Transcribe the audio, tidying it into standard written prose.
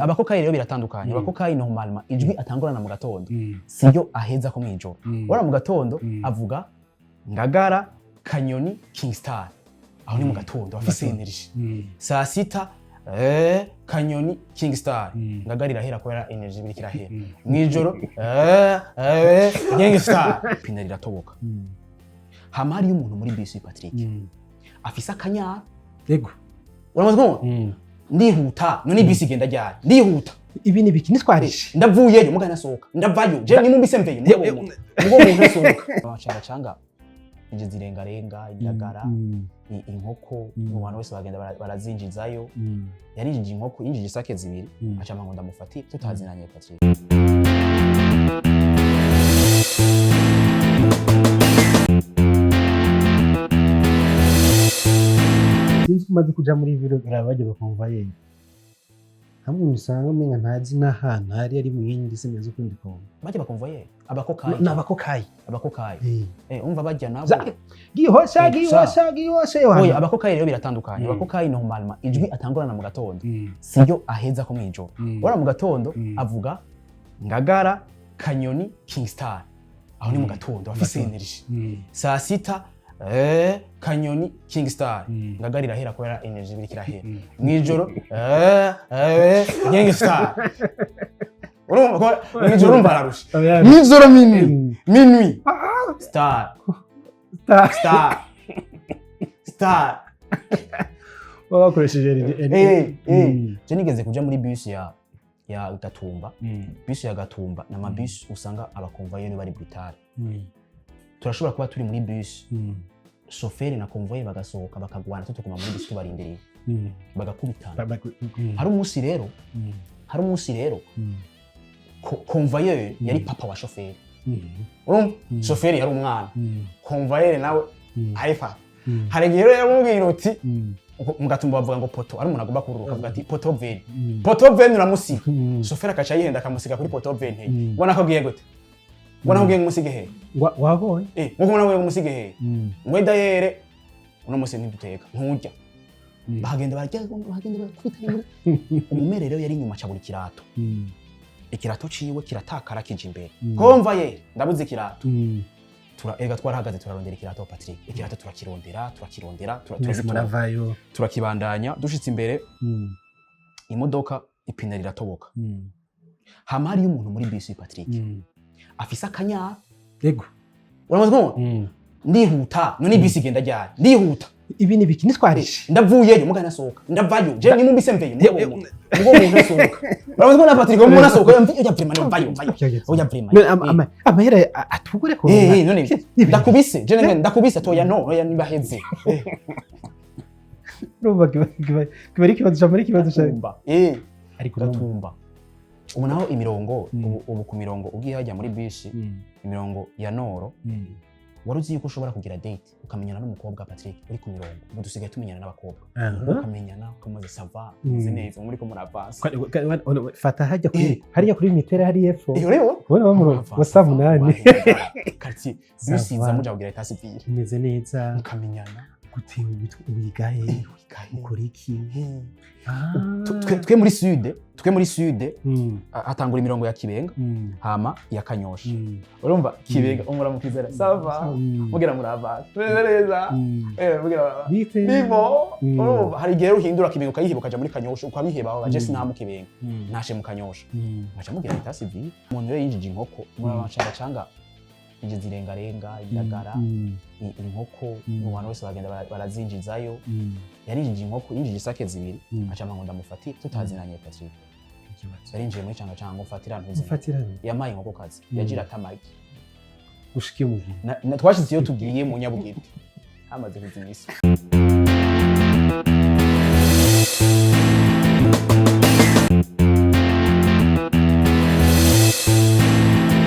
abakokayi rero biratandukanye. Abakokayi normalement ijwi atangurana mu gatondo siyo aheza ko mwijoro. Ora mu gatondo avuga ngagara kanyoni kingstar aho ni mu gatondo afise energy. Saa sita kanyoni kingstar ngagarira hera ko era energy biri kirahera. Mwijoro kingstar pina riratoboka. Hamari y'umuntu muri bisi Patrick afise akanyara yego uramaze ko ndihuta none bisi genda ryari ndihuta ibi ni biki nitwarishe ndavuyeyo mugana nasohoka ndavayo je ni mumbise mveye mugo muntu nasohoka Changachanga inje zirengarenga indagara inkoko n'umuntu wese bagenda barazinjizayo yarinjije inkoko yinjije isake zibiri acama ngo ndamufati tutazinanye Patrick. Maze kuja muri ville urabaje bakumva yeye hamwe usanga menga ntazi n'ahantu hari ari mu yindi se neza kundi ko baje bakumva yeye abakokayi umva bajya nabo gihosha oya abakokayi rero biratandukanye. Abakokayi normalement ijwi atangurana mu gatondo siyo aheza ko mwijoro. Ora mu gatondo avuga ngagara kanyoni kingstar aho ni mu gatondo afise energy. Saa sita kanyoni kingstar ngagarira hera ko era energy biri kirahera. Mwijoro kingstar urumva ko mwijoro mbararusha mwijoro minuit star bakoresheje je nigeze kuja muri bus ya Gatumba. Bus ya Gatumba na mabus usanga abakonvoyeri bari brutal. Turashobora kuba turi muri bus chauffeur na convoyeur bagasohoka bakagwana tutuguma muri bus tubarindiriye bagakubitana. Hari umunsi rero convoyeur yari papa wa chauffeur. Chauffeur yari umwana convoyeur nawe aifa. Hari gihe rero yamubwira uti mugatumba bavuga ngo poto ari umuntu agomba kururuka avuga ati poto veni uramusiga. Chauffeur akaca yihenda akamusiga kuri poto veni. Ubona ko giye gute? Ubona ko giye musige he? Wabonye nkuko ubona ko musige he? Mweda yere uno musi ntiduteka nturya. Bagenda bakubitana. Umumere rero yari inyuma ca buri kirato. Ikirato ciwe kiratakara kije imbere. Komva ye ndabuze ikirato. Ega twarahagaze turarondera ikirato Patrick. Ikirato turakirondera turavayo turakibandanya dushitse imbere imodoka ipine riratoboka. Hamari y'umuntu muri bisi Patrick afise akanyara yego uramaze ko ndihuta none bisi genda ryari ndihuta ibi ni biki nitwarishe ndavuyeyo mugana nasohoka ndavayo je ni mumbise mveye mugo muntu nasohoka uramaze ko na Patrick ngo nasohoka oya prima ndavayo oya prima amahera atugure ko none ndakubise je nenge ndakubise toya no oya nibaheze ruba kibari kibazo muri kibazo cyumba ariko Gatumba ubu naho imirongo ubu ku mirongo ugiye hajya muri bisi imirongo ya Noro waruzi yuko ushobora kugira date ukamenyana n'umukobwa Patrick uri ku mirongo ngo dusigaye tumenyana n'abakobwa ukamenyana ukomaze sava neza muri ko muravasa fata hajya kuri mitera hari efo urebo ubona bamuro wasa 8 quartier bisi za muja kugira tasi vire imeze neza ukamenyana gute ubigaye ukora iki twe muri sud atangura imirongo ya Kibenga hama ya Kanyosha. Urumva Kibenga umura mu kizera sava mugira muravasa neza mugira nibo urumva hari gihe uhindura Kibenga ukayihiba ukaja muri Kanyosha ukabiheba aho gaje sinamu Kibenga nashe mu Kanyosha ngaca mugira tasi vire umuntu rero yinjije inkoko muri Changachanga inje zirengarenga indagara inkoko n'umuntu wese bagenda barazinjizayo yarinjije inkoko yinjije isake zibiri acama ngo ndamufati tutazinanye Patrick. Yarinjiye muri Changachanga ngo fatirana yamaye inkoko kazi yagira atamagi ushikiye mu twashize iyo tugiye mu Nyabugete amaze kuzimisa.